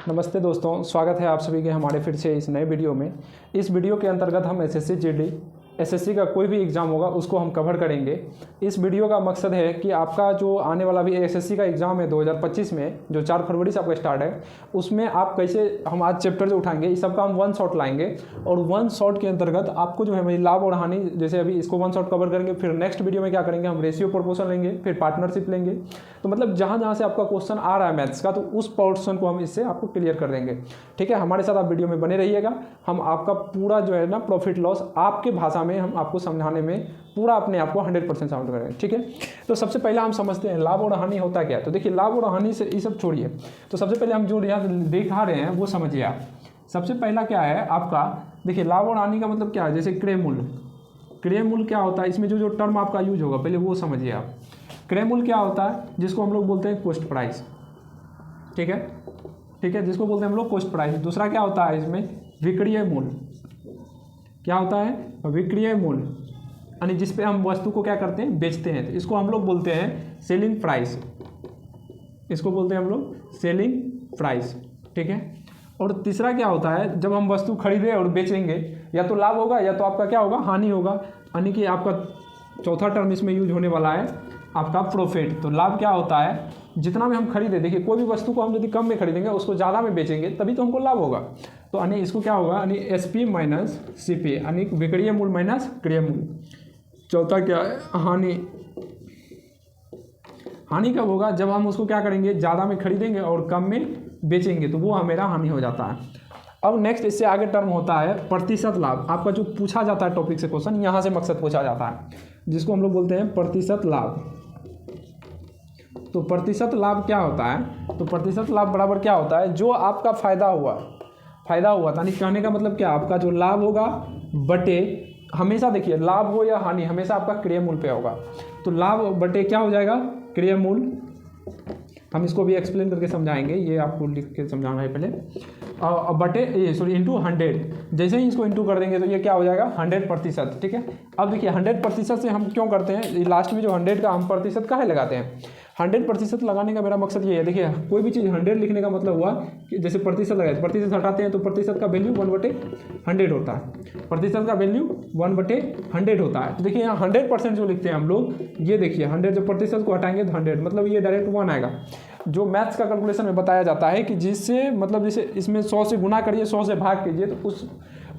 नमस्ते दोस्तों, स्वागत है आप सभी के हमारे फिर से इस नए वीडियो में। इस वीडियो के अंतर्गत हम एसएससी जीडी एसएससी का कोई भी एग्ज़ाम होगा उसको हम कवर करेंगे। इस वीडियो का मकसद है कि आपका जो आने वाला भी एसएससी का एग्ज़ाम है 2025 में, जो 4 फरवरी से आपका स्टार्ट है, उसमें आप कैसे हम आज चैप्टर जो उठाएंगे इस सब का हम वन शॉट लाएंगे। और वन शॉट के अंतर्गत आपको जो है मेरी लाभ और हानि, जैसे अभी इसको वन शॉट कवर करेंगे, फिर नेक्स्ट वीडियो में क्या करेंगे, हम रेशियो प्रोपोर्शन लेंगे, फिर पार्टनरशिप लेंगे। तो मतलब जहाँ जहाँ से आपका क्वेश्चन आ रहा है मैथ्स का, तो उस पोर्शन को हम इससे आपको क्लियर कर देंगे। ठीक है, हमारे साथ आप वीडियो में बने रहिएगा। हम आपका पूरा जो है ना प्रॉफिट लॉस आपके भाषा में हम आपको समझाने में पूरा अपने आप को 100% शामिल करेंगे। ठीक है, तो सबसे पहले हम समझते हैं लाभ और हानि होता क्या है। तो देखिए, लाभ और हानि से ये सब छोड़िए, तो सबसे पहले हम जो यहाँ दिखा रहे हैं वो समझिए आप। सबसे पहला क्या है आपका, देखिए लाभ और हानि का मतलब क्या है। जैसे क्रय मूल्य, क्रय मूल्य क्या होता है, इसमें जो टर्म आपका यूज होगा पहले वो समझिए आप। क्रय मूल्य क्या होता है, जिसको हम लोग बोलते हैं कॉस्ट प्राइस। ठीक है, ठीक है, जिसको बोलते हैं हम लोग कॉस्ट प्राइस। दूसरा क्या होता है इसमें, विक्रय मूल्य। क्या होता है, विक्रय मूल्य, यानी जिस पे हम वस्तु को क्या करते हैं, बेचते हैं, तो इसको हम लोग बोलते हैं सेलिंग प्राइस। इसको बोलते हैं हम लोग सेलिंग प्राइस। ठीक है, और तीसरा क्या होता है, जब हम वस्तु खरीदें और बेचेंगे, या तो लाभ होगा या तो आपका क्या होगा, हानि होगा। यानी कि आपका चौथा टर्म इसमें यूज होने वाला है आपका प्रॉफिट। तो लाभ क्या होता है, जितना में हम खरीदे, देखिए कोई भी वस्तु को हम यदि कम में खरीदेंगे, उसको ज़्यादा में बेचेंगे, तभी तो हमको लाभ होगा। तो यानी इसको क्या होगा, यानी एसपी माइनस सीपी, यानी विक्रय मूल्य माइनस क्रय मूल्य। चौथा क्या है, हानि। हानि कब होगा, जब हम उसको क्या करेंगे, ज़्यादा में खरीदेंगे और कम में बेचेंगे, तो वो मेरा हानि हो जाता है। अब नेक्स्ट इससे आगे टर्म होता है प्रतिशत लाभ। आपका जो पूछा जाता है टॉपिक से क्वेश्चन, यहाँ से मकसद पूछा जाता है, जिसको हम लोग बोलते हैं प्रतिशत लाभ। तो प्रतिशत लाभ क्या होता है, तो प्रतिशत लाभ बराबर क्या होता है, जो आपका फायदा हुआ यानी कहने का मतलब क्या, आपका जो लाभ होगा बटे, हमेशा देखिए लाभ हो या हानि, हमेशा आपका क्रय मूल्य पे होगा। तो लाभ बटे क्या हो जाएगा, क्रय मूल्य। हम इसको भी एक्सप्लेन करके समझाएंगे, ये आपको लिख के समझाना है पहले। बटे इंटू 100। जैसे ही इसको इंटू कर देंगे तो ये क्या हो जाएगा, 100%। ठीक है, अब देखिए 100% से हम क्यों करते हैं, लास्ट में जो 100 का हम प्रतिशत काहे लगाते हैं। 100% लगाने का मेरा मकसद ये है, देखिए कोई भी चीज़ 100 लिखने का मतलब हुआ कि जैसे प्रतिशत लगाए, प्रतिशत हटाते हैं तो प्रतिशत का वैल्यू 1/100 होता है। प्रतिशत का वैल्यू 1/100 होता है। तो देखिए यहाँ 100% जो लिखते हैं हम लोग, ये देखिए 100 जो प्रतिशत को हटाएंगे तो 100, मतलब ये डायरेक्ट 1 आएगा। जो मैथ्स का कैलकुलेशन में बताया जाता है कि जिससे मतलब जैसे इसमें 100 से गुना करिए, 100 से भाग कीजिए, तो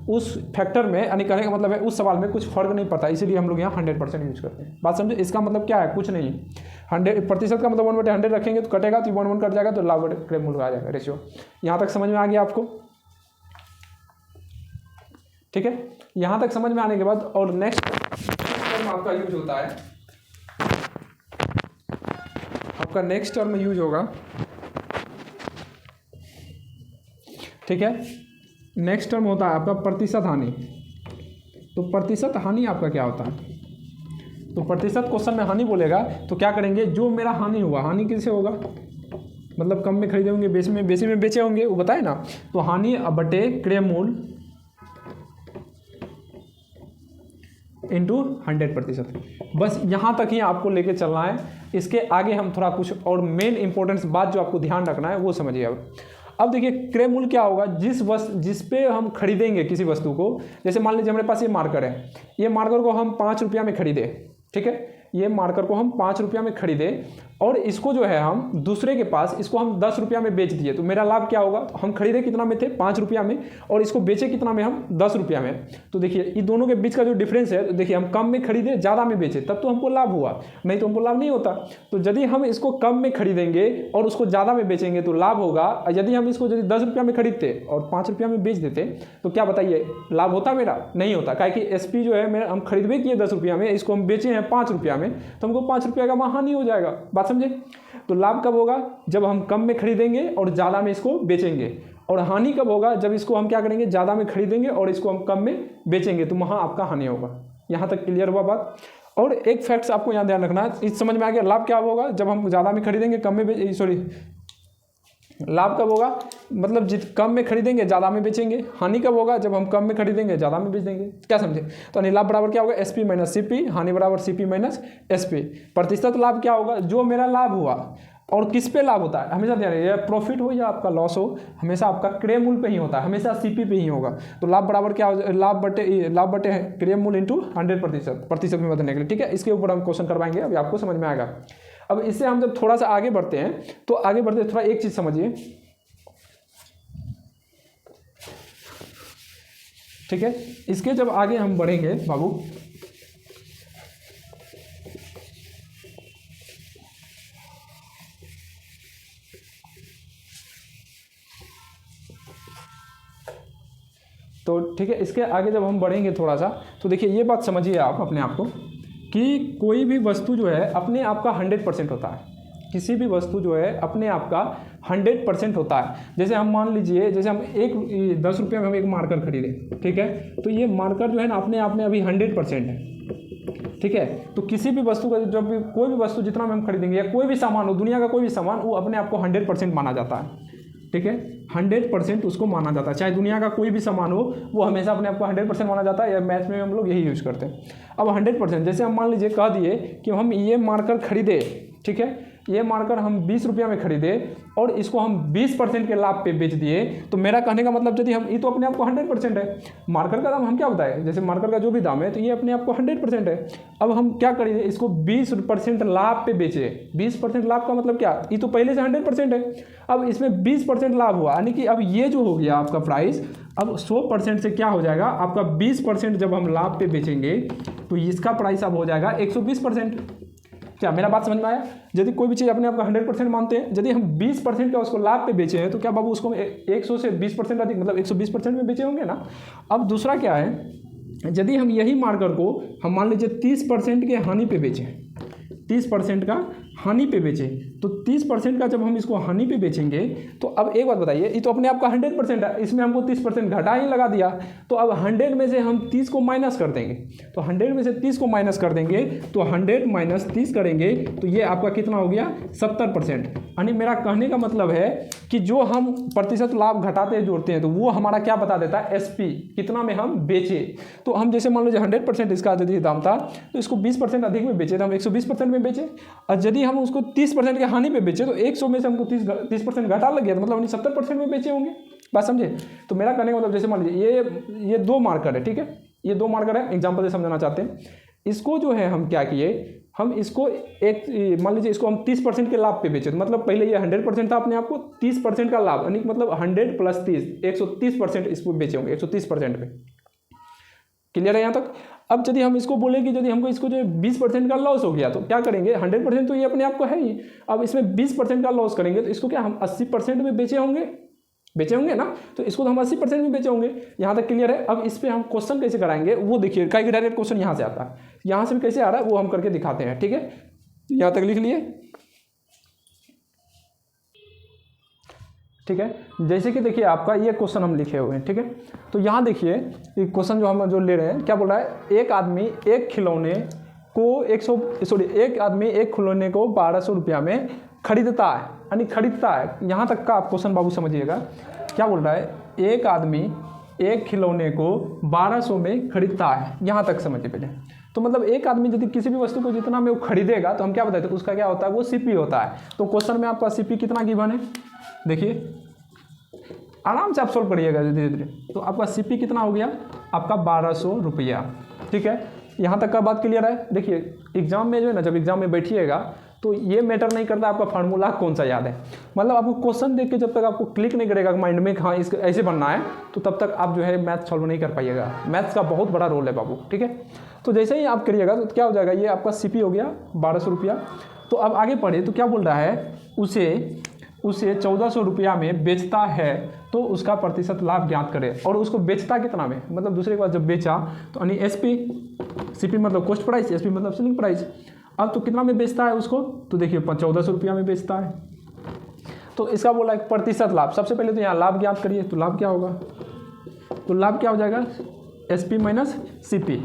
उस फैक्टर में, यानी कहने का मतलब है उस सवाल में कुछ फर्क नहीं पड़ता, इसीलिए हम लोग यहाँ 100% यूज करते हैं। बात समझे, इसका मतलब क्या है, कुछ नहीं। 100% का मतलब 1/100 रखेंगे तो कटेगा, तो 1 कट जाएगा, तो लाभ बटे क्रय मूल्य आ जाएगा रेशियो। यहाँ तक समझ में आ गया आपको। ठीक है, यहाँ तक समझ में आने के बाद और नेक्स्ट टर्म आपका यूज होता है, आपका नेक्स्ट टर्म यूज होगा। ठीक है, नेक्स्ट टर्म होता है आपका प्रतिशत हानि। तो प्रतिशत हानि आपका क्या होता है, तो प्रतिशत क्वेश्चन में हानि बोलेगा तो क्या करेंगे, जो मेरा हानि हुआ, हानि किससे होगा, मतलब कम में खरीदे होंगे, बेसी में बेचे होंगे, वो बताए ना। तो हानि बटे क्रय मूल्य इंटू 100%। बस यहाँ तक ही आपको लेके चलना है। इसके आगे हम थोड़ा कुछ और मेन इंपॉर्टेंस बात जो आपको ध्यान रखना है वो समझिए। अब देखिए क्रय मूल्य क्या होगा, जिस पे हम खरीदेंगे किसी वस्तु को। जैसे मान लीजिए हमारे पास ये मार्कर है, ये मार्कर को हम 5 रुपया में खरीदे। ठीक है, ये मार्कर को हम 5 रुपया में खरीदे और इसको जो है हम दूसरे के पास, इसको हम 10 रुपया में बेच दिए, तो मेरा लाभ क्या होगा, हम खरीदे कितना में थे, 5 रुपया में, और इसको बेचे कितना में, हम 10 रुपया में। तो देखिए इन दोनों के बीच का जो डिफरेंस है, तो देखिए हम कम में खरीदे, ज़्यादा में बेचे, तब तो हमको लाभ हुआ, नहीं तो हमको लाभ नहीं होता। तो यदि हम इसको कम में खरीदेंगे और उसको ज़्यादा में बेचेंगे तो लाभ होगा। यदि हम इसको 10 रुपया में खरीदते और 5 रुपया में बेच देते, तो क्या बताइए, लाभ होता मेरा, नहीं होता। क्या कि एसपी जो है मेरा, हम खरीदे किए 10 रुपया में, इसको हम बेचे हैं 5 रुपया में, तो हमको 5 रुपया का हानि हो जाएगा। बात समझे। तो लाभ कब होगा, जब हम कम में खरीदेंगे और ज़्यादा में इसको बेचेंगे। और हानि कब होगा, जब इसको हम क्या करेंगे, ज़्यादा में खरीदेंगे और इसको हम कम में बेचेंगे, तो वहाँ आपका हानि होगा। यहाँ तक क्लियर हुआ बात। और एक फैक्ट्स आपको यहाँ ध्यान रखना है, इस समझ में आ गया। लाभ क्या होगा, जब हम ज़्यादा में खरीदेंगे, कम में लाभ कब होगा, मतलब कम में खरीदेंगे ज़्यादा में बेचेंगे। हानि कब होगा, जब हम कम में खरीदेंगे ज़्यादा में बेच देंगे। क्या समझे। तो लाभ बराबर क्या होगा, एसपी माइनस सीपी, हानि बराबर सीपी माइनस एसपी। प्रतिशत लाभ क्या होगा, जो मेरा लाभ हुआ और किस पे लाभ होता है, हमेशा ध्यान रखिए, प्रॉफिट हो या आपका लॉस हो, हमेशा आपका क्रय मूल्य पे ही होता है, हमेशा सीपी पे ही होगा। तो लाभ बराबर क्या हो, लाभ बटे क्रय मूल्य इंटू 100%, प्रतिशत में बदलने के लिए, ठीक है। इसके ऊपर हम क्वेश्चन करवाएंगे, अभी आपको समझ में आएगा। अब इससे हम जब थोड़ा सा आगे बढ़ते हैं, तो आगे बढ़ते थोड़ा एक चीज़ समझिए, ठीक है। इसके जब आगे हम बढ़ेंगे बाबू, तो ठीक है, इसके आगे जब हम बढ़ेंगे थोड़ा सा, तो देखिए ये बात समझिए आप अपने आप को, कि कोई भी वस्तु जो है अपने आप का 100% होता है। किसी भी वस्तु जो है अपने आप का 100% होता है। जैसे हम मान लीजिए, जैसे हम 10 रुपये में हम एक मार्कर खरीदे, ठीक है, तो ये मार्कर जो है ना अपने आप में अभी 100% है, ठीक है। तो किसी भी वस्तु का, जब भी कोई भी वस्तु जितना में हम खरीदेंगे, या कोई भी सामान हो, दुनिया का कोई भी सामान, वो अपने आप को 100% माना जाता है, ठीक है। 100% उसको माना जाता है, चाहे दुनिया का कोई भी सामान हो, वो हमेशा अपने आप को 100% माना जाता है। या मैथ में हम लोग यही यूज़ करते हैं। अब 100%, जैसे हम मान लीजिए कह दिए कि हम ये मार्कर खरीदे, ठीक है, ये मार्कर हम 20 रुपया में खरीदे और इसको हम 20% के लाभ पे बेच दिए, तो मेरा कहने का मतलब, यदि हम, ये तो अपने आप को 100% है, मार्कर का दाम हम क्या बताएं, जैसे मार्कर का जो भी दाम है, तो ये अपने आप को 100% है। अब हम क्या करेंगे, इसको 20% लाभ पे बेचे। 20% लाभ का मतलब क्या, ये तो पहले से 100% है, अब इसमें 20% लाभ हुआ, यानी कि अब ये जो हो गया आपका प्राइस, अब 100% से क्या हो जाएगा, आपका 20% जब हम लाभ पे बेचेंगे, तो इसका प्राइस अब हो जाएगा 120%। क्या मेरा बात समझ में आया? यदि कोई भी चीज़ अपने आप का 100% मानते हैं, यदि हम 20% का उसको लाभ पे बेचे हैं, तो क्या बाबू उसको 100 से 20% अधिक, मतलब 120% में बेचे होंगे ना। अब दूसरा क्या है, यदि हम यही मार्कर को हम मान लीजिए 30% के हानि पे बेचें, 30% का हानि पे बेचें, तो 30% का जब हम इसको हानि पे बेचेंगे, तो अब एक बात बताइए, ये तो अपने आप का 100% है, इसमें हमको 30% घटा ही लगा दिया, तो अब 100 में से हम 30 को माइनस कर देंगे, तो 100 में से 30 को माइनस कर देंगे, तो 100 माइनस 30 करेंगे, तो ये आपका कितना हो गया, 70%। यानी मेरा कहने का मतलब है कि जो हम प्रतिशत लाभ घटाते जोड़ते हैं, तो वो हमारा क्या बता देता है, SP, कितना में हम बेचे। तो हम जैसे मान लीजिए 100% इसका यदि दाम था, तो इसको 20% अधिक में बेचे, तो हम 120% में बेचे, और यदि हम उसको 30% के हानि पे बेचे, तो 100 में से हमको 30% घटा लग गया, तो मतलब 70% में बेचे होंगे। बात समझे? तो मेरा कहने का मतलब, जैसे मान लीजिए ये 2 मार्कर है, ठीक है, ये 2 मार्कर है, एग्जाम्पल से समझाना चाहते हैं। इसको जो है हम क्या किए, हम इसको एक, मान लीजिए इसको हम 30% के लाभ पे बेचे, तो मतलब पहले ये 100% था, अपने आप को 30% का लाभ, यानी मतलब 100 प्लस 30, 130% इसको बेचे होंगे, 130% पे। क्लियर है यहाँ तक? अब यदि हम इसको बोले कि यदि हमको इसको जो 20% का लॉस हो गया, तो क्या करेंगे, 100% तो ये अपने आप को है ही, अब इसमें 20% का लॉस करेंगे, तो इसको क्या हम 80% में बेचे होंगे ना, तो इसको तो हम 80% में बेचे होंगे। यहाँ तक क्लियर है? अब इस पर हम क्वेश्चन कैसे कराएंगे वो देखिए, कई डायरेक्ट क्वेश्चन यहाँ से आता है, यहाँ से भी कैसे आ रहा है वो हम करके दिखाते हैं, ठीक है। यहाँ तक लिख लिए, ठीक है। जैसे कि देखिए आपका ये क्वेश्चन हम लिखे हुए हैं, ठीक है। तो यहाँ देखिए क्वेश्चन जो हम ले रहे हैं, क्या बोल रहा है, एक आदमी एक खिलौने को एक आदमी एक खिलौने को 1200 रुपया में खरीदता है, यानी खरीदता है। यहाँ तक का आप क्वेश्चन बाबू समझिएगा, क्या बोल रहा है, एक आदमी एक खिलौने को 1200 में खरीदता है, यहाँ तक समझिए पहले। तो मतलब एक आदमी यदि किसी भी वस्तु को जितना में वो खरीदेगा, तो हम क्या बताते हैं, उसका क्या होता है, वो CP होता है। तो क्वेश्चन में आपका CP कितना गिवन है, देखिए आराम से आप सोल्व करिएगा धीरे धीरे। तो आपका CP कितना हो गया, आपका 1200 रुपया, ठीक है। यहाँ तक का बात क्लियर है? देखिए एग्जाम में जो है ना, जब एग्जाम में बैठिएगा, तो ये मैटर नहीं करता आपका फार्मूला कौन सा याद है, मतलब आपको क्वेश्चन देख के जब तक आपको क्लिक नहीं करेगा माइंड में, हाँ इसको ऐसे बनना है, तो तब तक आप जो है मैथ सॉल्व नहीं कर पाइएगा। मैथ्स का बहुत बड़ा रोल है बाबू, ठीक है। तो जैसे ही आप करिएगा, तो क्या हो जाएगा, ये आपका CP हो गया 1200 रुपया। तो अब आगे पढ़े, तो क्या बोल रहा है, उसे 1400 रुपया में बेचता है, तो उसका प्रतिशत लाभ ज्ञात करे। और उसको बेचता कितना में, मतलब दूसरे के पास जब बेचा, तो यानी SP, CP मतलब कॉस्ट प्राइस, SP मतलब सेलिंग प्राइस। अब तो कितना में बेचता है उसको, तो देखिए 1400 रुपया में बेचता है। तो इसका बोला है प्रतिशत लाभ। सबसे पहले तो यहाँ लाभ ज्ञात करिए, तो लाभ क्या होगा, तो लाभ क्या हो जाएगा, SP minus CP,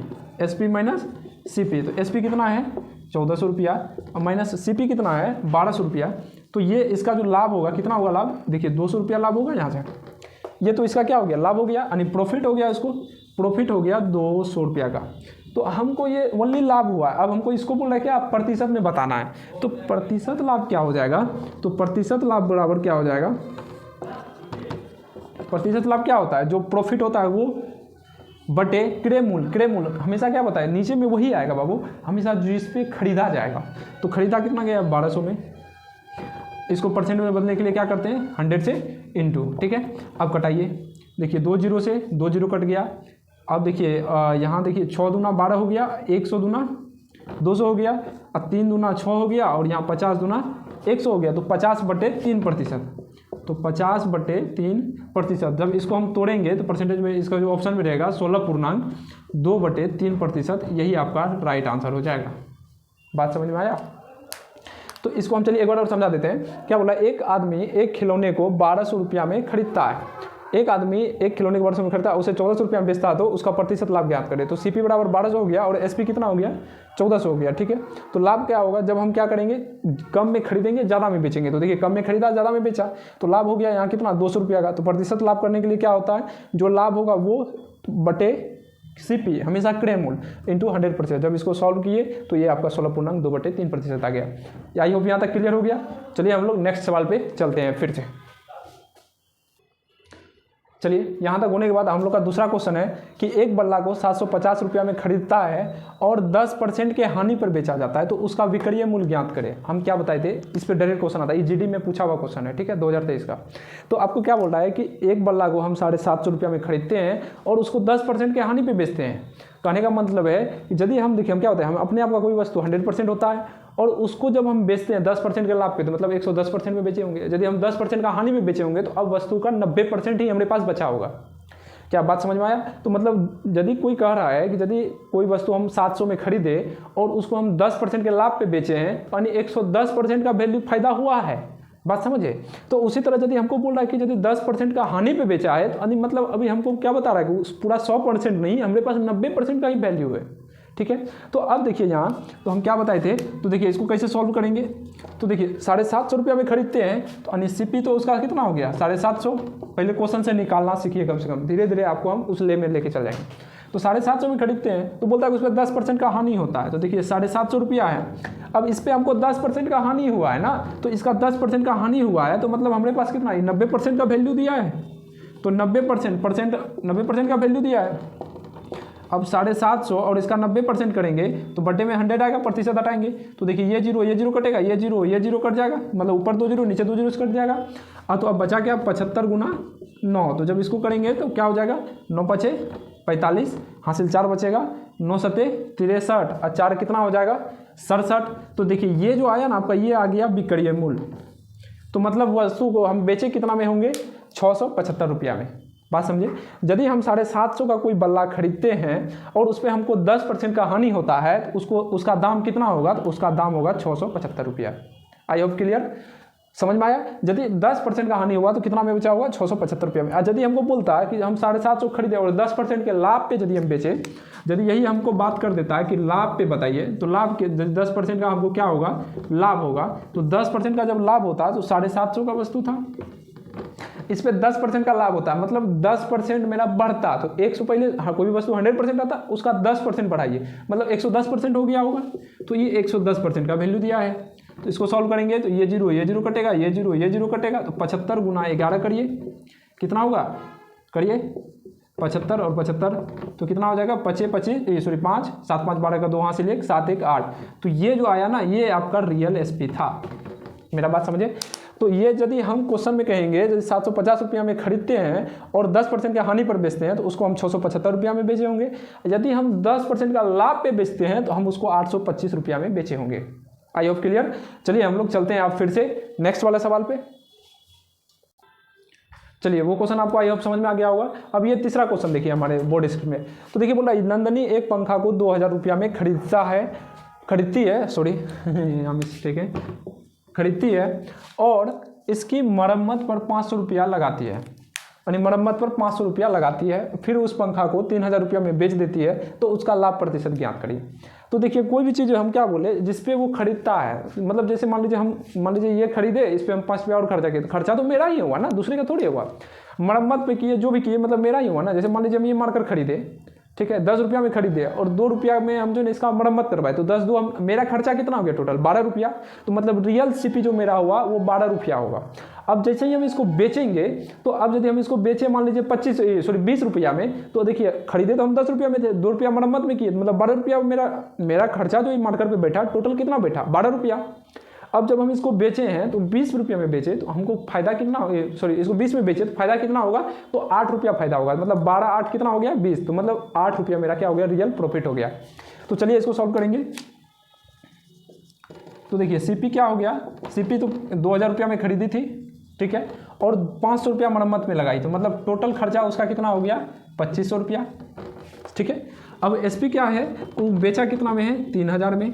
SP minus CP। तो SP कितना है 1400 रुपया, और माइनस CP कितना है 1200 रुपया। तो ये इसका जो लाभ होगा, कितना होगा लाभ, देखिए 200 रुपया लाभ होगा यहाँ से। ये तो इसका क्या हो गया, लाभ हो गया, यानी प्रॉफिट हो गया, इसको प्रॉफिट हो गया 200 रुपया का। तो हमको ये ओनली लाभ हुआ है। अब हमको इसको बोल रहा है क्या, प्रतिशत में बताना है। तो प्रतिशत लाभ क्या हो जाएगा, तो प्रतिशत लाभ बराबर क्या हो जाएगा, प्रतिशत लाभ क्या होता है, जो प्रॉफिट होता है वो बटे क्रय मूल्य। क्रय मूल्य हमेशा क्या बताए, नीचे में वही आएगा बाबू, हमेशा जिस पे खरीदा जाएगा। तो खरीदा कितना गया 1200 में, इसको परसेंट में बदलने के लिए क्या करते हैं 100 से इंटू, ठीक है। अब कटाइए, देखिए 2 जीरो से 2 जीरो कट गया। अब देखिए यहाँ देखिए 6 दूना 12 हो गया, 100 दूना 200 हो गया, अब 3 दूना 6 हो गया, और यहाँ 50 दूना 100 हो गया। तो 50/3%, तो 50/3%। जब इसको हम तोड़ेंगे तो परसेंटेज में इसका जो ऑप्शन में रहेगा 16.2/3%, यही आपका राइट आंसर हो जाएगा। बात समझ में आया। तो इसको हम चलिए एक बार और समझा देते हैं। क्या बोला, एक आदमी एक खिलौने को 1200 रुपया में खरीदता है। एक आदमी एक खिलौने को 1200 में खरीदता है, उसे 1400 रुपया में बेचता है, तो उसका प्रतिशत लाभ ज्ञात करें। तो CP बराबर 1200 हो गया और SP कितना हो गया 1400 हो गया, ठीक है। तो लाभ क्या होगा, जब हम क्या करेंगे, कम में खरीदेंगे ज़्यादा में बेचेंगे। तो देखिए कम में खरीदा ज़्यादा में बेचा, तो लाभ हो गया यहाँ कितना 200 रुपया का। तो प्रतिशत लाभ करने के लिए क्या होता है, जो लाभ होगा वो बटे CP, हमेशा क्रय मूल्य इंटू 100%। जब इसको सॉल्व किए तो ये आपका 16.2/3% आ गया। आई होप यहाँ तक क्लियर हो गया। चलिए हम लोग नेक्स्ट सवाल पे चलते हैं फिर से। चलिए यहाँ तक होने के बाद हम लोग का दूसरा क्वेश्चन है कि एक बल्ला को 750 रुपया में खरीदता है और 10% के हानि पर बेचा जाता है, तो उसका विक्रय मूल्य ज्ञात करें। हम क्या बताए थे, इस पर डायरेक्ट क्वेश्चन आता है, GD में पूछा हुआ क्वेश्चन है, ठीक है, 2023 का। तो आपको क्या बोल रहा है कि एक बल्ला को हम 750 रुपया में खरीदते हैं और उसको 10% के हानि पर बेचते हैं। कहने का मतलब है कि यदि हम देखिए हम क्या होता है, हम अपने आप का कोई वस्तु 100% होता है और उसको जब हम बेचते हैं 10% के लाभ पे, तो मतलब 110% में बेचे होंगे। यदि हम 10% का हानि में बेचे होंगे तो अब वस्तु का 90% ही हमारे पास बचा होगा। क्या बात समझ में आया। तो मतलब यदि कोई कह रहा है कि यदि कोई वस्तु हम 700 में खरीदे और उसको हम 10% के लाभ पे बेचे हैं, यानी 110% का वैल्यू फायदा हुआ है। बात समझे। तो उसी तरह यदि हमको बोल रहा है कि यदि 10% का हानि पे बेचा है, तो मतलब अभी हमको क्या बता रहा है कि पूरा 100% नहीं, हमारे पास 90% का ही वैल्यू है, ठीक है। तो अब देखिए यहाँ तो हम क्या बताए थे, तो देखिए इसको कैसे सॉल्व करेंगे। तो देखिए 750 रुपया में खरीदते हैं, तो CP तो उसका कितना हो गया 750। पहले क्वेश्चन से निकालना सीखिए, कम से कम धीरे धीरे आपको हम उस ले में लेके चल जाएंगे। तो 750 में खरीदते हैं, तो बोलता है कि उस पर 10% का हानि होता है। तो देखिए 750 रुपया है, अब इस पर हमको 10% का हानि हुआ है ना, तो इसका 10% का हानि हुआ है, तो मतलब हमारे पास कितना है 90% का वैल्यू दिया है। तो 90% का वैल्यू दिया है। अब 750 और इसका 90% करेंगे तो बटे में 100 आएगा, प्रतिशत हटाएंगे। तो देखिए ये जीरो कटेगा, ये जीरो कट जाएगा, मतलब ऊपर 2 जीरो नीचे 2 जीरो कट जाएगा। तो अब बचा क्या 75 गुना 9। तो जब इसको करेंगे तो क्या हो जाएगा 9 पचे 45, हासिल 4 बचेगा, 9 सते 63 और 4 कितना हो जाएगा 67। तो देखिए ये जो आया ना आपका, ये आ गया विक्रय मूल्य। तो मतलब वस्तु को हम बेचे कितना में होंगे 675 रुपया में। बात समझे। यदि हम 750 का कोई बल्ला खरीदते हैं और उस पर हमको 10% का हानि होता है, तो उसका दाम कितना होगा, तो उसका दाम होगा 675 रुपया। आई होप क्लियर, समझ में आया। यदि 10% का हानि हुआ तो कितना में बचा होगा 675 रुपया में। यदि हमको बोलता है कि हम 750 खरीदे और 10% के लाभ पे यदि हम बेचे, यदि यही हमको बात कर देता है कि लाभ पे बताइए, तो लाभ के 10% का हमको क्या होगा लाभ होगा। तो 10% का जब लाभ होता है तो 750 का वस्तु था, इस पे 10% का लाभ होता है, मतलब 10% मेरा बढ़ता। तो 100 पहले कोई भी वस्तु 100% आता, उसका 10% बढ़ाइए, मतलब 110% हो गया होगा। तो ये 110% का वैल्यू दिया है। तो इसको सॉल्व करेंगे तो ये जीरो कटेगा, ये जीरो कटेगा। तो 75 गुना 11 करिए, कितना होगा करिए 75 और 75, तो कितना हो जाएगा 5 7 5 12 का 2 हासिल 1 7 1 8। तो ये जो आया ना, ये आपका रियल SP था। मेरा बात समझे। तो ये यदि हम क्वेश्चन में कहेंगे यदि 750 रुपया में खरीदते हैं और 10% के हानि पर बेचते हैं, तो उसको हम 675 रुपया में बेचे होंगे। यदि हम 10% का लाभ पे बेचते हैं तो हम उसको 825 रुपया में बेचे होंगे। I hope clear. चलिए हम लोग चलते हैं आप फिर से नेक्स्ट वाला सवाल पे। चलिए वो क्वेश्चन आपको आई होप समझ में आ गया होगा। अब ये तीसरा क्वेश्चन देखिए हमारे बोर्ड स्क्रीन में। तो देखिए बोल रहा है नंदनी एक पंखा को 2000 रुपया में खरीदती है और इसकी मरम्मत पर 500 रुपया लगाती है, यानी मरम्मत पर 500 रुपया लगाती है, फिर उस पंखा को 3000 रुपया में बेच देती है, तो उसका लाभ प्रतिशत ज्ञात करिए। तो देखिए कोई भी चीज़ हम क्या बोले जिसपे वो खरीदता है, मतलब जैसे मान लीजिए ये खरीदे, इस पर हम 5 रुपया और खर्चा किए, तो खर्चा तो मेरा ही हुआ ना, दूसरे का थोड़ी हुआ। मरम्मत पे किए जो भी किए मतलब मेरा ही हुआ ना। जैसे मान लीजिए हम ये मार्कर खरीदे, ठीक है, 10 रुपया में खरीदे और 2 रुपया में हम जो इसका मरम्मत करवाए, तो 10 2 मेरा खर्चा कितना हो गया टोटल 12 रुपया। तो मतलब रियल सीपी जो मेरा हुआ वो 12 रुपया होगा। अब जैसे ही हम इसको बेचेंगे, तो अब यदि हम इसको बेचे मान लीजिए 20 रुपया में, तो देखिए खरीदे तो हम 10 रुपया में थे, 2 रुपया मरम्मत में किए, मतलब 12 रुपया मेरा खर्चा जो मार्कर पे बैठा टोटल कितना बैठा 12 रुपया। अब जब हम इसको बेचे हैं तो 20 रुपये में बेचे तो हमको फायदा कितना, इसको 20 में बेचे तो फायदा कितना होगा, तो 8 रुपया फायदा होगा। मतलब 12 8 कितना हो गया 20, तो मतलब 8 रुपया मेरा क्या हो गया, रियल प्रॉफिट हो गया। तो चलिए इसको सॉल्व करेंगे। तो देखिए सीपी क्या हो गया, सीपी तो 2000 रुपया में खरीदी थी, ठीक है, और 500 रुपया मरम्मत में लगाई, तो मतलब टोटल खर्चा उसका कितना हो गया 2500 रुपया, ठीक है। अब एसपी क्या है, वो बेचा कितना में है 3000 में,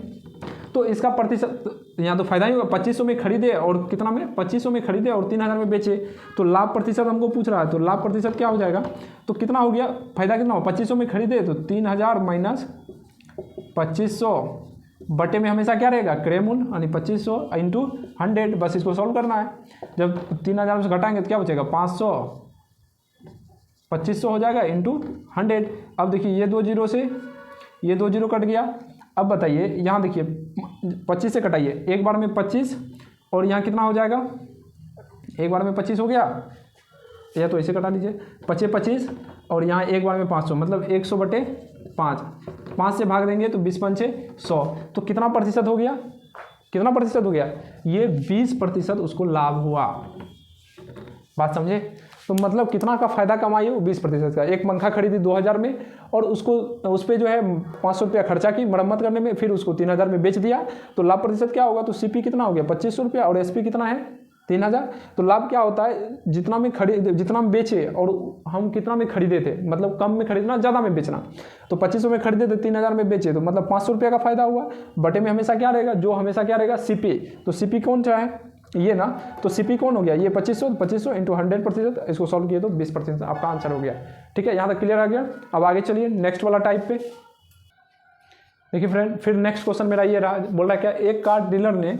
तो इसका प्रतिशत यहाँ तो फायदा ही होगा, 2500 में खरीदे और कितना में 2500 में खरीदे और 3000 में बेचे, तो लाभ प्रतिशत हमको पूछ रहा है, तो लाभ प्रतिशत क्या हो जाएगा, तो कितना हो गया फायदा कितना हो, 2500 में खरीदे तो 3000 माइनस 2500 बटे में हमेशा क्या रहेगा क्रय मूल्य, यानी 2500 इंटू 100। बस इसको सॉल्व करना है। जब 3000 से घटाएंगे तो क्या बचेगा 500, 2500 हो जाएगा इंटू 100। अब देखिए ये 2 जीरो से ये 2 जीरो कट गया। अब बताइए यहाँ देखिए 25 से कटाइए, एक बार में 25 और यहाँ कितना हो जाएगा, एक बार में 25 हो गया, या तो ऐसे कटा लीजिए 25 25 और यहाँ एक बार में 500, मतलब 100 बटे 5 से भाग देंगे तो 20 पंचे 100, तो कितना प्रतिशत हो गया, कितना प्रतिशत हो गया, ये 20% उसको लाभ हुआ। बात समझे, तो मतलब कितना का फायदा कमाई हो 20% का। एक पंखा खरीदी 2000 में और उसको उस पर जो है 500 रुपया खर्चा की मरम्मत करने में, फिर उसको 3000 में बेच दिया, तो लाभ प्रतिशत क्या होगा, तो सीपी कितना हो गया 2500 रुपया और एसपी कितना है 3000। तो लाभ क्या होता है, जितना में बेचे और हम कितना में खरीदे थे, मतलब कम में खरीदना ज़्यादा में बेचना, तो 2500 में खरीदे थे 3000 में बेचे, तो मतलब 500 रुपया का फायदा हुआ। बटे में हमेशा क्या रहेगा, जो हमेशा क्या रहेगा सीपी, तो सीपी कौन सा है ये ना, तो सीपी कौन हो गया ये 2500 इंटू 100%, इसको सॉल्व किए तो 20% आपका आंसर हो गया। ठीक है, यहाँ तक क्लियर आ गया। अब आगे चलिए नेक्स्ट वाला टाइप पे। देखिए फ्रेंड, फिर नेक्स्ट क्वेश्चन मेरा ये रहा, बोल रहा क्या, एक कार डीलर ने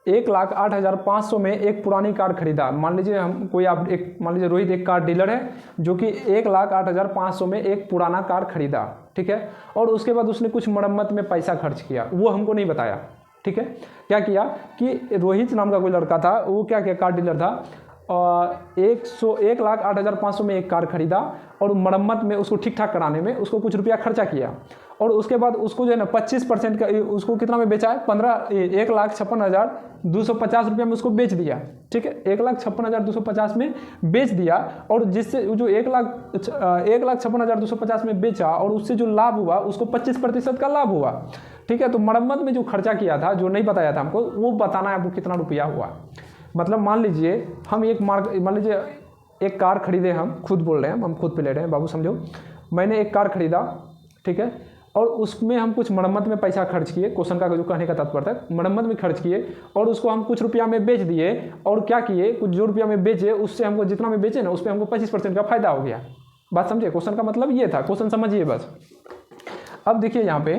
1,08,500 में एक पुरानी कार खरीदा। मान लीजिए हम कोई आप एक मान लीजिए रोहित एक कार डीलर है जो कि 1,08,500 में एक पुराना कार खरीदा, ठीक है, और उसके बाद उसने कुछ मरम्मत में पैसा खर्च किया, वो हमको नहीं बताया। ठीक है, क्या किया कि रोहित नाम का कोई लड़का था, वो क्या किया, कार डीलर था, 1,08,500 में एक कार खरीदा और मरम्मत में उसको ठीक ठाक कराने में उसको कुछ रुपया खर्चा किया, और उसके बाद उसको जो है ना 25% का उसको कितना में बेचा है 1,56,250 रुपया में उसको बेच दिया। ठीक है, 1,56,250 में बेच दिया, और जिससे जो 1,56,250 में बेचा और उससे जो लाभ हुआ उसको 25% का लाभ हुआ। ठीक है, तो मरम्मत में जो खर्चा किया था, जो नहीं बताया था हमको, वो बताना है आपको कितना रुपया हुआ। मतलब मान लीजिए हम मान लीजिए एक कार खरीदे, हम खुद बोल रहे हैं, हम खुद पे ले रहे हैं बाबू, समझो। मैंने एक कार खरीदा, ठीक है, और उसमें हम कुछ मरम्मत में पैसा खर्च किए, क्वेश्चन का जो कहने का तात्पर्य है, मरम्मत में खर्च किए और उसको हम कुछ रुपया में बेच दिए, और क्या किए, कुछ जो रुपया में बेचे उससे हमको जितना में बेचे ना उस पर हमको 25% का फायदा हो गया। बात समझिए, क्वेश्चन का मतलब ये था, क्वेश्चन समझिए बस। अब देखिए यहाँ पे,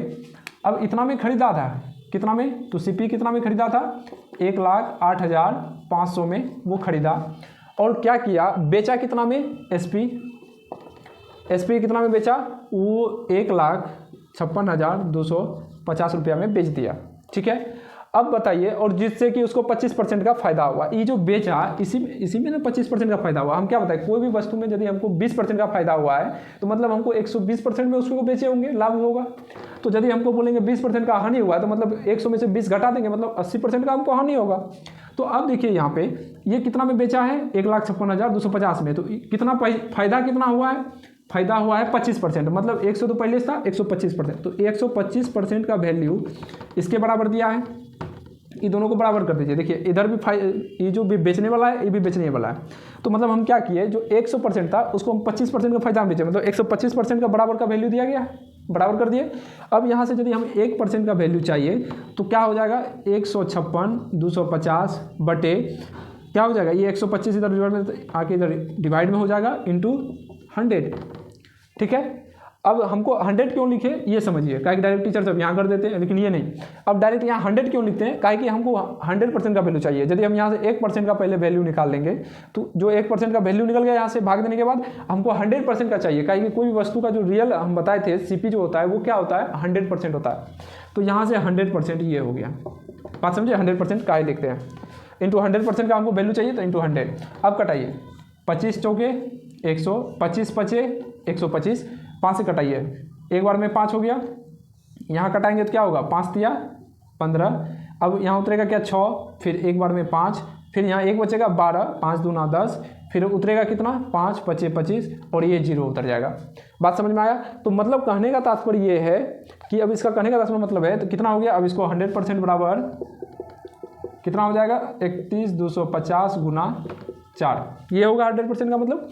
अब इतना में खरीदा था, कितना में, तो सीपी कितना में खरीदा था 1,08,500 में वो खरीदा, और क्या किया, बेचा कितना में, एसपी कितना में बेचा, वो 1,56,250 रुपया में बेच दिया। ठीक है, अब बताइए, और जिससे कि उसको 25% का फायदा हुआ। ये जो बेचा इसी में ना 25% का फायदा हुआ। हम क्या बताएं, कोई भी वस्तु में यदि हमको 20% का फायदा हुआ है तो मतलब हमको 120% में उसको बेचे होंगे, लाभ होगा। तो यदि हमको बोलेंगे 20% का हानि हुआ है तो मतलब 100 में से 20 घटा देंगे, मतलब 80% का हमको हानि होगा। तो अब देखिए यहाँ पे ये कितना में बेचा है 1,56,250 में, तो कितना फायदा कितना हुआ है, फायदा हुआ है 25%, मतलब 100 तो पहले था 125%, तो 125% का वैल्यू इसके बराबर दिया है। ये दोनों को बराबर कर दीजिए। देखिए इधर भी ये जो भी बेचने वाला है ये भी बेचने वाला है, तो मतलब हम क्या किए, जो 100% था उसको हम 25% का फायदा बेचे, मतलब 125% का बराबर का वैल्यू दिया गया है, बराबर कर दिए। अब यहाँ से यदि हम 1% का वैल्यू चाहिए तो क्या हो जाएगा, 156,250 बटे क्या हो जाएगा, ये 125 इधर आके इधर डिवाइड में हो जाएगा इंटू 100। ठीक है, अब हमको 100 क्यों लिखे ये समझिए, काहे कि डायरेक्ट टीचर सब यहाँ कर देते हैं, लेकिन ये नहीं। अब डायरेक्ट यहाँ 100 क्यों लिखते हैं, काहे कि हमको 100% का वैल्यू चाहिए। यदि हम यहाँ से 1% का पहले वैल्यू निकाल लेंगे तो जो 1% का वैल्यू निकल गया यहाँ से भाग देने के बाद हमको 100% का चाहिए, काहे कि कोई भी वस्तु का जो रियल हम बताए थे CP जो होता है वो क्या होता है 100% होता है। तो यहाँ से 100% ये हो गया, बात समझे। 100% का ही लिखते हैं, इंटू 100% का हमको वैल्यू चाहिए तो इंटू 100। अब कटाइए, 25 चौके 100, 25 पचे 125, 5 से कटाइए, एक बार में 5 हो गया। यहाँ कटाएंगे तो क्या होगा, 5 तिया 15। अब यहाँ उतरेगा क्या 6, फिर एक बार में 5, फिर यहाँ 1 बचेगा 12, 5 दूना 10, फिर उतरेगा कितना 5 पचे 25 और ये 0 उतर जाएगा। बात समझ में आया। तो मतलब कहने का तात्पर्य ये है कि अब इसका कहने का मतलब है तो कितना हो गया, अब इसको 100% बराबर कितना हो जाएगा 31,250 गुना 4, ये होगा 100% का मतलब।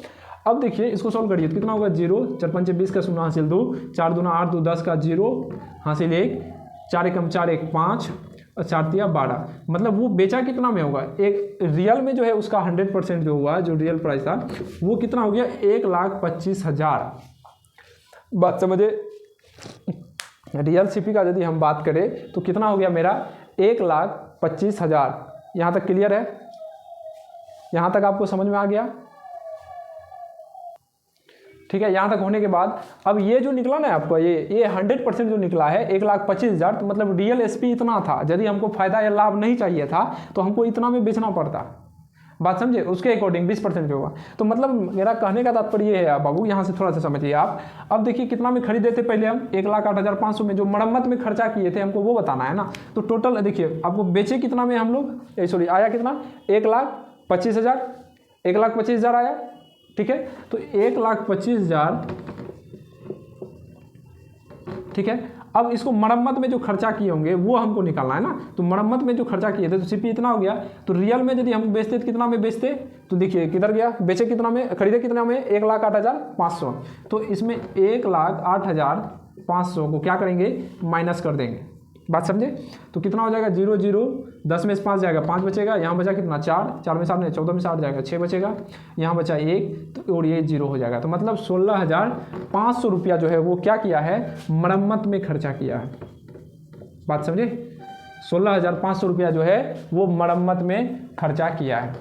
अब देखिए इसको सॉल्व करिए तो कितना होगा 0, 4 5 20 का 0 हासिल 2, 4 दूना 8 2 10 का 0 हासिल 1, 4 एकम 4 1 5 और 4 तिया 12। मतलब वो बेचा कितना में होगा, एक रियल में जो है उसका 100% जो हुआ, जो रियल प्राइस था वो कितना हो गया 1,25,000। बात समझे। रियल CP का यदि हम बात करें तो कितना हो गया मेरा 1,25,000। यहाँ तक क्लियर है, यहाँ तक आपको समझ में आ गया, ठीक है। यहाँ तक होने के बाद अब ये जो निकला ना आपको ये 100% जो निकला है 1,25,000, तो मतलब रियल SP इतना था। यदि हमको फायदा या लाभ नहीं चाहिए था तो हमको इतना में बेचना पड़ता। बात समझे, उसके अकॉर्डिंग 20% जो हुआ। तो मतलब मेरा कहने का तात्पर्य ये है बाबू, यहाँ से थोड़ा सा समझिए आप। अब देखिए कितना में खरीदे थे पहले हम 1,08,500 में, जो मरम्मत में खर्चा किए थे हमको वो बताना है ना। तो टोटल देखिए आपको बेचे कितना में हम लोग, सॉरी आया कितना 1,25,000, 1,25,000 आया, ठीक है। तो 1,25,000, ठीक है। अब इसको मरम्मत में जो खर्चा किए होंगे वो हमको निकालना है ना। तो मरम्मत में जो खर्चा किए थे तो CP इतना हो गया। तो रियल में यदि हम बेचते तो कितना में बेचते, तो देखिए किधर गया, बेचे कितना में, खरीदे कितना में 1,08,500। तो इसमें 1,08,500 को क्या करेंगे माइनस कर देंगे। बात समझे। तो कितना हो जाएगा 0 0, 10 में से 5 जाएगा, 5 बचेगा। यहाँ बचा कितना 4, 4 में 7 नहीं 14 में 8 जाएगा, 6 बचेगा। यहाँ बचा 1 तो और ये 0 हो जाएगा। तो मतलब 16,500 रुपया जो है वो क्या किया है, मरम्मत में खर्चा किया है। बात समझे, 16,500 रुपया जो है वो मरम्मत में खर्चा किया है।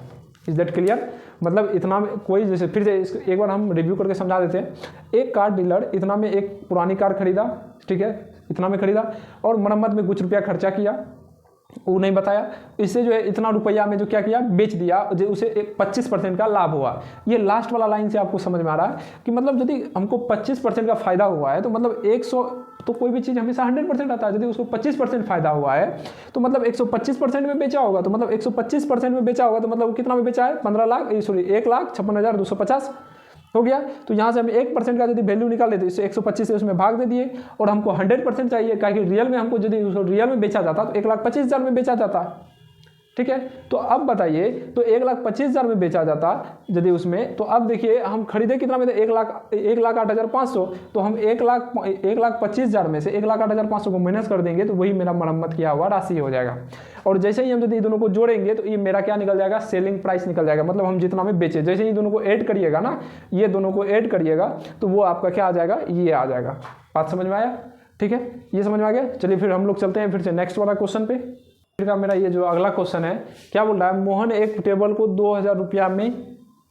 Is that clear. मतलब इतना में कोई जैसे फिर से एक बार हम रिव्यू करके समझा देते हैं। एक कार डीलर इतना में एक पुरानी कार खरीदा, ठीक है, इतना में खरीदा और मरम्मत में कुछ रुपया खर्चा किया, वो नहीं बताया। इससे जो है इतना रुपया में जो क्या किया बेच दिया, जो उसे 25% का लाभ हुआ। ये लास्ट वाला लाइन से आपको समझ में आ रहा है कि मतलब यदि हमको 25% का फायदा हुआ है तो मतलब 100, तो कोई भी चीज़ हमेशा 100% आता है। यदि उसको 25% फायदा हुआ है तो मतलब 125% में बेचा होगा, तो मतलब 125% में बेचा होगा तो मतलब कितना में बेचा है 1,56,250 हो गया। तो यहाँ से हम 1% का यदि वैल्यू निकाल लेते, इससे 125 से उसमें भाग दे दिए और हमको 100% चाहिए, क्योंकि रियल में हमको यदि रियल में बेचा जाता तो 1,25,000 में बेचा जाता, ठीक है। तो अब बताइए, तो 1,25,000 में बेचा जाता यदि उसमें, तो अब देखिए हम खरीदे कितना में थे 1,08,500, तो हम 1,25,000 में से 1,08,500 को माइनस कर देंगे तो वही मेरा मरम्मत किया हुआ राशि हो जाएगा। और जैसे ही हम यदि दोनों को जोड़ेंगे तो ये मेरा क्या निकल जाएगा, सेलिंग प्राइस निकल जाएगा। मतलब हम जितना में बेचे, जैसे ही दोनों को ऐड करिएगा ना, ये दोनों को ऐड करिएगा तो वो आपका क्या आ जाएगा, ये आ जाएगा। बात समझ में आया, ठीक है, ये समझ में आ गया। चलिए फिर हम लोग चलते हैं फिर से नेक्स्ट वाला क्वेश्चन पे। फिर का मेरा ये जो अगला क्वेश्चन है, क्या बोल रहा है, मोहन एक टेबल को 2,000 रुपया में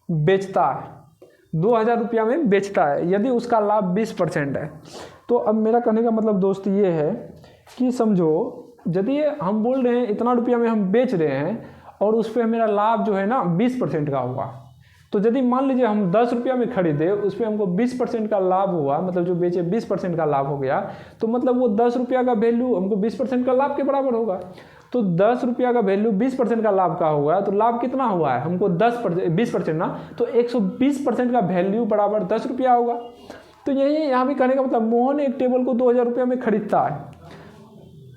बेचता है, 2,000 रुपया में बेचता है, यदि उसका लाभ 20% है। तो अब मेरा कहने का मतलब दोस्त ये है कि समझो यदि हम बोल रहे हैं इतना रुपया में हम बेच रहे हैं और उस पर मेरा लाभ जो है ना 20% का हुआ, तो यदि मान लीजिए हम 10 रुपया में खरीदे, उस पर हमको 20% का लाभ हुआ, मतलब जो बेचे 20% का लाभ हो गया, तो मतलब वो 10 रुपया का वैल्यू हमको 20% का लाभ के बराबर होगा। तो 10 रुपया का वैल्यू 20% का लाभ का हुआ, तो लाभ कितना हुआ है हमको 20% ना, तो 120% का वैल्यू बराबर 10 रुपया होगा। तो यही यहाँ भी कहने का मतलब, मोहन एक टेबल को 2,000 रुपया में खरीदता है,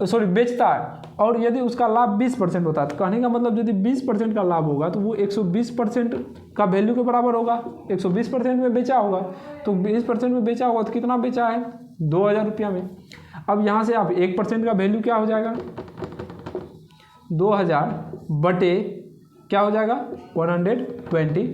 सॉरी बेचता है, और यदि उसका लाभ 20% होता है, तो कहने का मतलब यदि 20% का लाभ होगा तो वो 120% का वैल्यू के बराबर होगा। 120% में बेचा होगा, तो 20% में बेचा होगा तो कितना बेचा है 2,000 रुपया में। अब यहाँ से आप 1% का वैल्यू क्या हो जाएगा, 2,000 बटे क्या हो जाएगा 120।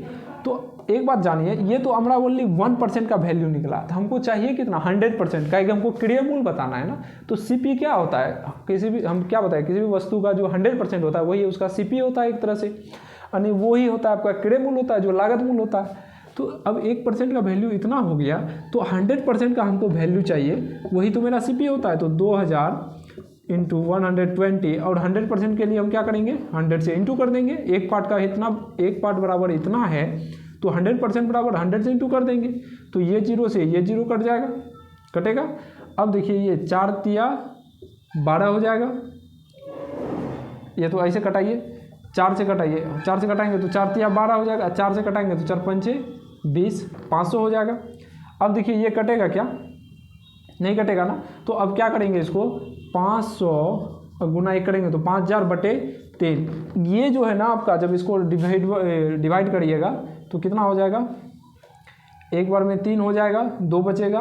तो एक बात जानिए, ये तो हमारा ओनली 1% का वैल्यू निकला, तो हमको चाहिए कितना 100% का, हमको क्रियामूल बताना है ना। तो सीपी क्या होता है, किसी भी हम क्या बताएं, किसी भी वस्तु का जो 100% होता है वही उसका सीपी होता है एक तरह से, यानी वही होता है आपका क्रियामूल होता है, जो लागत मूल होता है। तो अब 1% का वैल्यू इतना हो गया, तो 100% का हमको वैल्यू चाहिए, वही तो मेरा सीपी होता है। तो 2000 इंटू 120, और 100% के लिए हम क्या करेंगे, 100 से इंटू कर देंगे। एक पार्ट का इतना, एक पार्ट बराबर इतना है, तो 100% बराबर 100 से इंटू कर देंगे। तो ये 0 से ये 0 कट जाएगा, कटेगा। अब देखिए ये 4 तिया 12 हो जाएगा, ये तो ऐसे कटाइए, 4 से कटाइए, 4 से कटाएंगे तो 4 तिया 12 हो जाएगा, 4 से कटाएंगे तो 4 पंचे 20, 500 हो जाएगा। अब देखिए ये कटेगा क्या, नहीं कटेगा ना। तो अब क्या करेंगे, इसको 500 गुना 1 करेंगे तो 5000 बटे 3। ये जो है ना आपका, जब इसको डिवाइड करिएगा तो कितना हो जाएगा, एक बार में 3 हो जाएगा, 2 बचेगा,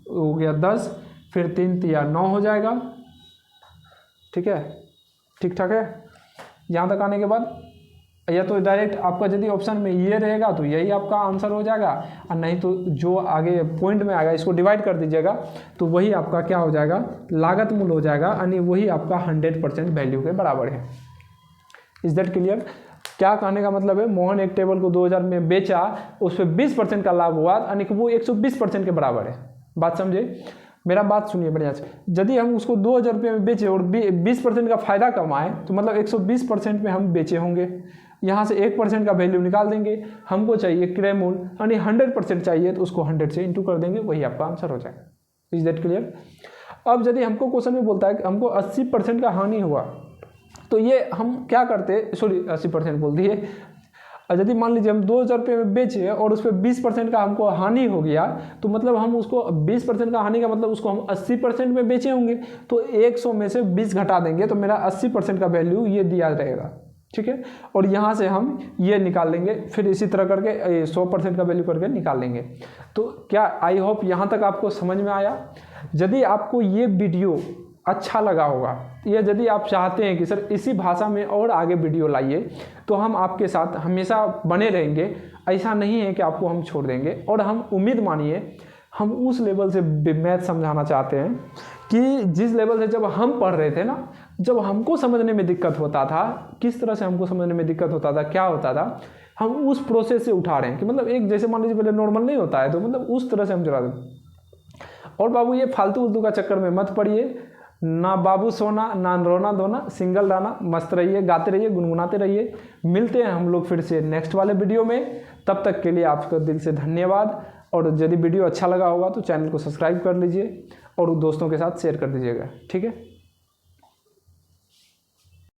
हो गया 10, फिर 3 तिया 9 हो जाएगा। ठीक है, ठीक ठाक है यहाँ तक आने के बाद। या तो डायरेक्ट आपका यदि ऑप्शन में ये रहेगा तो यही आपका आंसर हो जाएगा, और नहीं तो जो आगे पॉइंट में आएगा इसको डिवाइड कर दीजिएगा, तो वही आपका क्या हो जाएगा, लागत मूल हो जाएगा, यानी वही आपका 100% वैल्यू के बराबर है। Is that clear. क्या कहने का मतलब है, मोहन एक टेबल को 2000 में बेचा, उस पर 20% का लाभ हुआ, यानी कि वो 120% के बराबर है। बात समझे, मेरा बात सुनिए बढ़िया से। यदि हम उसको 2000 रुपये में बेचे और 20% का फायदा कमाएं, तो मतलब 120% में हम बेचे होंगे। यहाँ से 1% का वैल्यू निकाल देंगे, हमको चाहिए क्रयमूल, यानी 100% चाहिए, तो उसको 100 से इंटू कर देंगे, वही आपका आंसर हो जाएगा। Is that clear. अब यदि हमको क्वेश्चन में बोलता है कि हमको 80% का हानि हुआ, तो ये हम क्या करते, सॉरी 80% बोल दिए, यदि मान लीजिए हम 2000 रुपये में बेचे और उस पर 20% का हमको हानि हो गया, तो मतलब हम उसको 20% का हानि का मतलब उसको हम 80% में बेचे होंगे, तो 100 में से 20 घटा देंगे, तो मेरा 80% का वैल्यू ये दिया रहेगा। ठीक है, और यहाँ से हम ये निकाल लेंगे, फिर इसी तरह करके 100% का वैल्यू करके निकाल लेंगे। तो क्या आई होप यहाँ तक आपको समझ में आया। यदि आपको ये वीडियो अच्छा लगा होगा, या यदि आप चाहते हैं कि सर इसी भाषा में और आगे वीडियो लाइए, तो हम आपके साथ हमेशा बने रहेंगे। ऐसा नहीं है कि आपको हम छोड़ देंगे, और हम उम्मीद मानिए हम उस लेवल से मैथ समझाना चाहते हैं कि जिस लेवल से जब हम पढ़ रहे थे ना, जब हमको समझने में दिक्कत होता था, किस तरह से हमको समझने में दिक्कत होता था, क्या होता था, हम उस प्रोसेस से उठा रहे हैं कि मतलब एक जैसे मान लीजिए पहले नॉर्मल नहीं होता है, तो मतलब उस तरह से हम चला दें। और बाबू ये फालतू उल्तू का चक्कर में मत पड़िए, ना बाबू सोना ना रोना धोना, सिंगल रहना, मस्त रहिए, गाते रहिए, गुनगुनाते रहिए। मिलते हैं हम लोग फिर से नेक्स्ट वाले वीडियो में, तब तक के लिए आपका दिल से धन्यवाद। और यदि वीडियो अच्छा लगा होगा तो चैनल को सब्सक्राइब कर लीजिए और दोस्तों के साथ शेयर कर दीजिएगा। ठीक है।